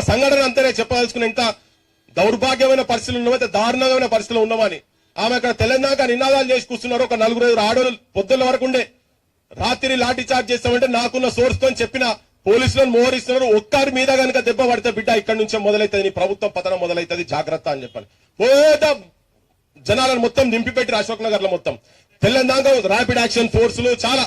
సంఘటన అంతేనే చెప్పదలుచుకున్న ఇంత దౌర్భాగ్యమైన పరిస్థితులు ఉన్నామైతే దారుణమైన పరిస్థితులు ఉన్నామని ఆమె అక్కడ తెలంగాణ నినాదాలు చేసి కూర్చున్నారు. ఒక 4-5 ఆడోళ్ళు పొద్దున్న వరకు ఉండే రాత్రి లాఠీ చార్జ్ చేస్తామంటే నాకున్న సోర్స్ తో చెప్పిన పోలీసులను మోహరిస్తున్నారు. ఒక్కరి మీద కనుక దెబ్బ పడితే బిడ్డ ఇక్కడి నుంచే మొదలైతుంది, నీ ప్రభుత్వం పతనం మొదలైతుంది, జాగ్రత్త అని చెప్పాలి. పోత జనాలను మొత్తం దింపిపెట్టి అశోక్ నగర్ లో మొత్తం తెలంగాణ ర్యాపిడ్ యాక్షన్ ఫోర్సులు చాలా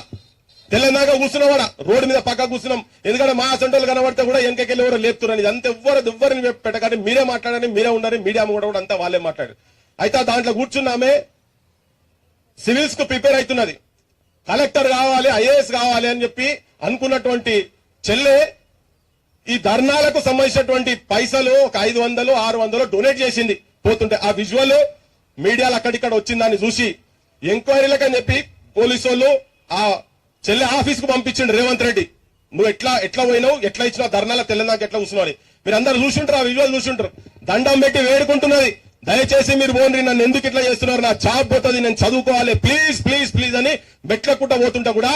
తెలంగాణ కూర్చున్నవాడ రోడ్డు మీద పక్క కూర్చున్నాం. ఎందుకంటే మా అసంటోళ్ళు కనబడితే కూడా వెనకకెళ్ళి ఎవరో లేపుతున్నారు. ఇది అంతా ఎవరిని పెట్టగానే మీరే మాట్లాడని, మీరే ఉండాలి, మీడియా కూడా అంతా వాళ్ళే మాట్లాడారు. అయితే దాంట్లో కూర్చున్నామే సివిల్స్ కు ప్రిపేర్ అవుతున్నది, కలెక్టర్ కావాలి, ఐఏఎస్ కావాలి అని చెప్పి అనుకున్నటువంటి చెల్లె ఈ ధర్నాలకు సంబంధించినటువంటి పైసలు ఒక 500-600 డొనేట్ చేసింది. పోతుంటే ఆ విజువల్ మీడియాలో అక్కడిక్కడ వచ్చిందని చూసి ఎంక్వైరీలకు అని చెప్పి పోలీసు వాళ్ళు ఆ చెల్లె ఆఫీస్ కు పంపించండి. రేవంత్ రెడ్డి నువ్వు ఎట్లా పోయినావు, ఎట్లా ఇచ్చినావు ధర్నాల తెలంగాణకి ఎట్లా కూర్చున్నావు, మీరు అందరు చూసుంటారు, ఆ విజువల్ చూసుంటారు. దండం పెట్టి వేడుకుంటున్నది, దయచేసి మీరు పోండి, నన్ను ఎందుకు ఇట్లా చేస్తున్నారు, నా జాబ్ పోతుంది, నేను చదువుకోవాలి, ప్లీజ్ ప్లీజ్ ప్లీజ్ అని బెట్లకుంటా పోతుంటా కూడా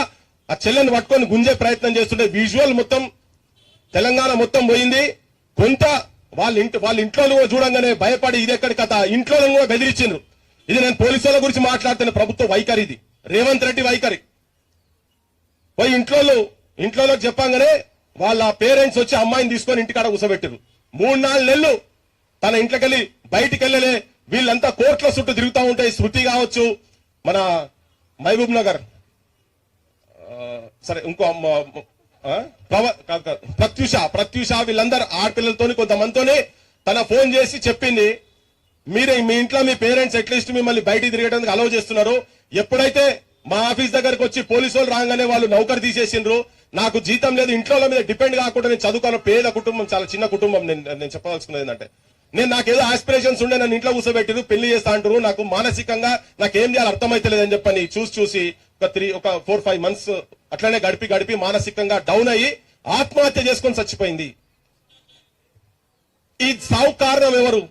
ఆ చెల్లెని పట్టుకొని గుంజే ప్రయత్నం చేస్తుంటే విజువల్ మొత్తం తెలంగాణ మొత్తం పోయింది. కొంత వాళ్ళ ఇంట్లో చూడంగానే భయపడి ఇది ఎక్కడి కథ, ఇంట్లో కూడా బెదిరించిండ్రు. ఇది నేను పోలీసుల గురించి మాట్లాడుతున్న ప్రభుత్వ వైఖరి, ఇది రేవంత్ రెడ్డి వైఖరి. పోయి ఇంట్లో చెప్పంగానే వాళ్ళ పేరెంట్స్ వచ్చి అమ్మాయిని తీసుకొని ఇంటికాడ కూసబెట్టారు. 3-4 నెలలు తన ఇంట్లోకెళ్ళి బయటికి వెళ్ళలే. వీళ్ళంతా కోర్టుల చుట్టూ తిరుగుతూ ఉంటాయి. శృతి కావచ్చు, మన మహబూబ్ నగర్ సరే ఇంకో ప్రత్యూష వీళ్ళందరూ ఆడపిల్లలతోని కొంతమందితోని తన ఫోన్ చేసి చెప్పింది, మీరే మీ ఇంట్లో మీ పేరెంట్స్ అట్లీస్ట్ మిమ్మల్ని బయటికి తిరగడానికి అలౌ చేస్తున్నారు. ఎప్పుడైతే మా ఆఫీస్ దగ్గరకు వచ్చి పోలీసు వాళ్ళు రాగానే వాళ్ళు నౌకరు తీసేసిండ్రు, నాకు జీతం లేదు, ఇంట్లో మీద డిపెండ్ కాకుండా నేను చదువుకున్న పేద కుటుంబం, చాలా చిన్న కుటుంబం. నేను చెప్పదలుచుకున్నది ఏంటంటే నాకేదో ఆస్పిరేషన్స్ ఉండే నన్ను ఇంట్లో కూర్చోబెట్టిరు, పెళ్లి చేస్తా అంటారు, నాకు మానసికంగా నాకేం చేయాలి అర్థమైతలేదని చెప్పని చూసి ఒక 4-5 మంత్స్ అట్లనే గడిపి మానసికంగా డౌన్ అయ్యి ఆత్మహత్య చేసుకొని చచ్చిపోయింది. ఈ సావు కారణం ఎవరు?